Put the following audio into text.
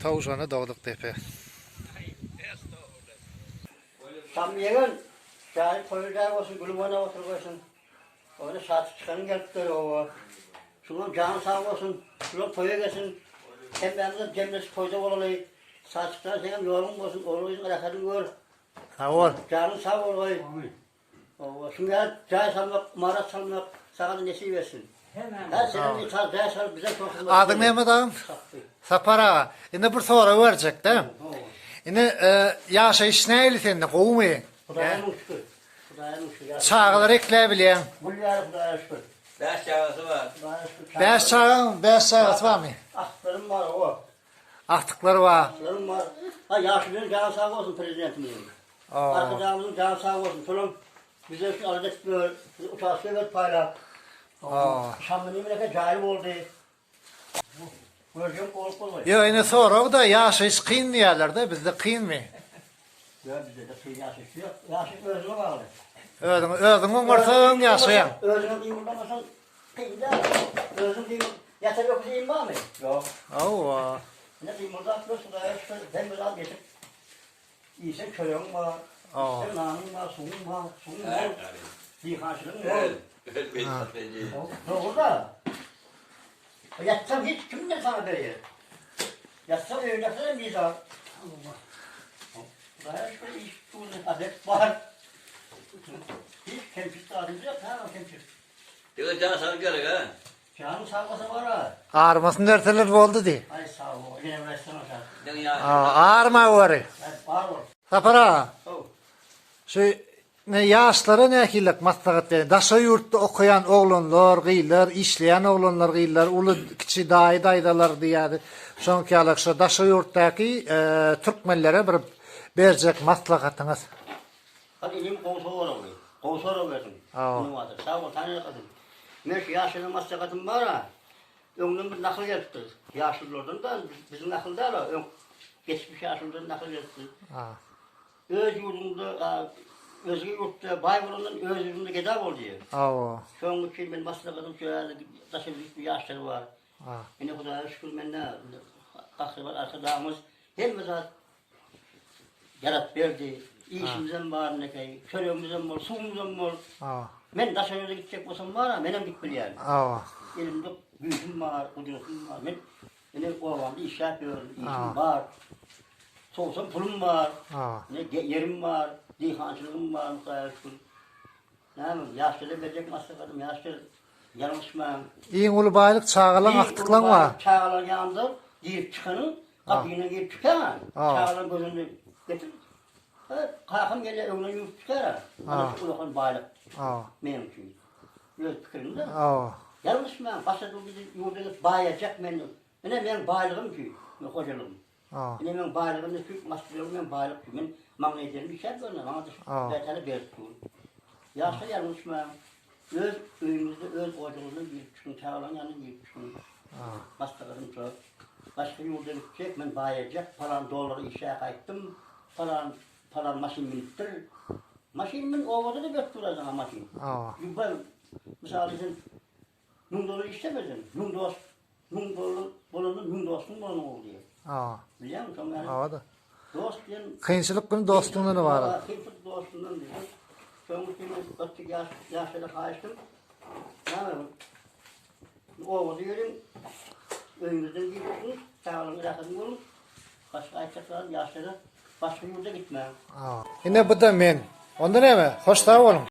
tavşanı doğduk tepe. Tam yeğen, şahit koyacak olsun, gülümana oturmasın. Öyle saat çıkanın gelip duruyor o. Şunun canı sağ olsun, şunun koya gelsin. Hem ben de cemlesi koyacak olayı. Saat çıkan senin yolun olsun, olayın rakatın gör. Sağ ol. Canın sağ olayı. Şunlar cahil salmak, marat salmak, sana da nesi versin. Her senin cahil salmak bize çok hızlı. Adın ne mi dağım? Sapara. Şimdi bir soru verecek değil mi? Şimdi yaşa iş neyli senin kovmayı? Kudaya'nın şükür. Kudaya'nın şükür. Çağlar ekleyebilen. Mulyar Kudaya'ya şükür. 5 çağrısı var. Beş çağısı var mı? Aklarım var o. Aktıkları var. Aklarım var. Ha yaşlının canı sağ olsun prezidentimizin. Arkadaşımızın canı sağ olsun. Şunun bize şu alacak bir uçağı sever payla. Şamlı nimine cahil oldu. Göreceğim olup olmayı. Yo yine soru da yaşa iş kıyın diyorlar da bizde kıyın mı? Ya bizde de kıyın yaşık yok. Yaşık özüne bağlı. Özünün varsa yaşayan. Özünün iyimlamasan kıyın da. Özünün iyim. Yatar yok iyim var mı? Yok. Oo. Ne diyeyim orada atıyorsun da ben biraz geçip iyisen köyün var, iyisen nanın var, suyun var, suyun var, yıkansının var. Orada. Yatsam hiç kimden sana veriyor? Yatsam öğrenirsen bir daha. Buraya şöyle iş tuğlu adet var. Hiç kemçüz tadımız yok, ha kemçüz. Yok canı sana gerek ha. Canım sağması var ha. Ağrımasın derteler oldu diye. Ay sağ ol, yine versene sen. Ne ya? Ağrıma var. Var var. Sapara. Oh. Şu ne yaşlara ne ehillik maslahat verin. Daşa yurtta okuyan oğlanlar, gıylar, işleyen oğlanlar, gıylar, ulu kiçi daydalar diye. Şonki alakşa daşa yurttaki Türkmenlere bir verecek maslahatınız. Hadi ilim kovsor oluyor. Kovsor oluyorsun. Bunu vardır. Sağ ol, tanrı kadın. Meş yaşının maslahatın var ha. Ömrüm bir nakıl yaptı. Yaşlılardan da bizim nakıl da var. Geçmiş yaşlılardan nakıl yaptı. Öz yurdunda, özgü yurtta, Bayburun'dan öz yurdunda gedab oluyor. Şu an için ben maslahatım şöyle taşıdık bir yaşları var. Yine Kudaya'ya şükür ben ne takriben arkadaşımız hem bize yarat verdi. İşimizden var ne kay, körüğümüzden var, suyumuzdan var. Ben taşıyla gidecek olsam var ha, benim gitmeli yani. Elimde gücüm var, kudretim var. Ben ovamda iş yapıyorum, işim var. Soğusam pulum var, yerim var, dihancılığım var, Kudaya'ya şükür. Ne yapayım, yaşlıları verecek maslahatım, yaşlıları yanılışmam. İyi ulu baylık çağılan aktıklan var. Çağılan yanında girip çıkanın, kapıyla girip çıkan. Çağılan gözünü getir. Kalkım geliyor, öğlen yurt çıkar. Ulakın baylık. Benim için. Göz fikrimde. Yanlış mı? Başladı bizi yurda bayacak benim. Ben baylığım ki, hocalığım. Ben baylığım da çünkü maskulüm, ben baylık ki. Ben mağna ederim bir şey görmem. Bana da detaylı bir tuğul. Yaşa yanlış mı? Öz öyümüzde, öz hocalığında bir çıkın, çağılan yanında bir çıkın. Başkalarım çok. Başka yurda gidecek, ben bayacak. Falan doları işe kayıttım. Falan maşin binittir. Maşinimin ovada da götürür sana maşin. Ben mesela sen nun dolu istemezsin. Nun dolu olanın nun dostun olanı oluyor. Biliyor musun yani? Dost diyen... Kıyınçılık günü dostluğundan var. Kıyınçılık dostluğundan diyor. Sonra kimi ötük yaşlara kayıştım. Ne yapayım? Ovada yürüyün. Önümüzden gidiyorsunuz. Sağlığın rakatın olun. Başka ayakçaklar yaşlara. Başka yurda gitme. Yine bu da men. Onda ne mi? Hoş sağ olun.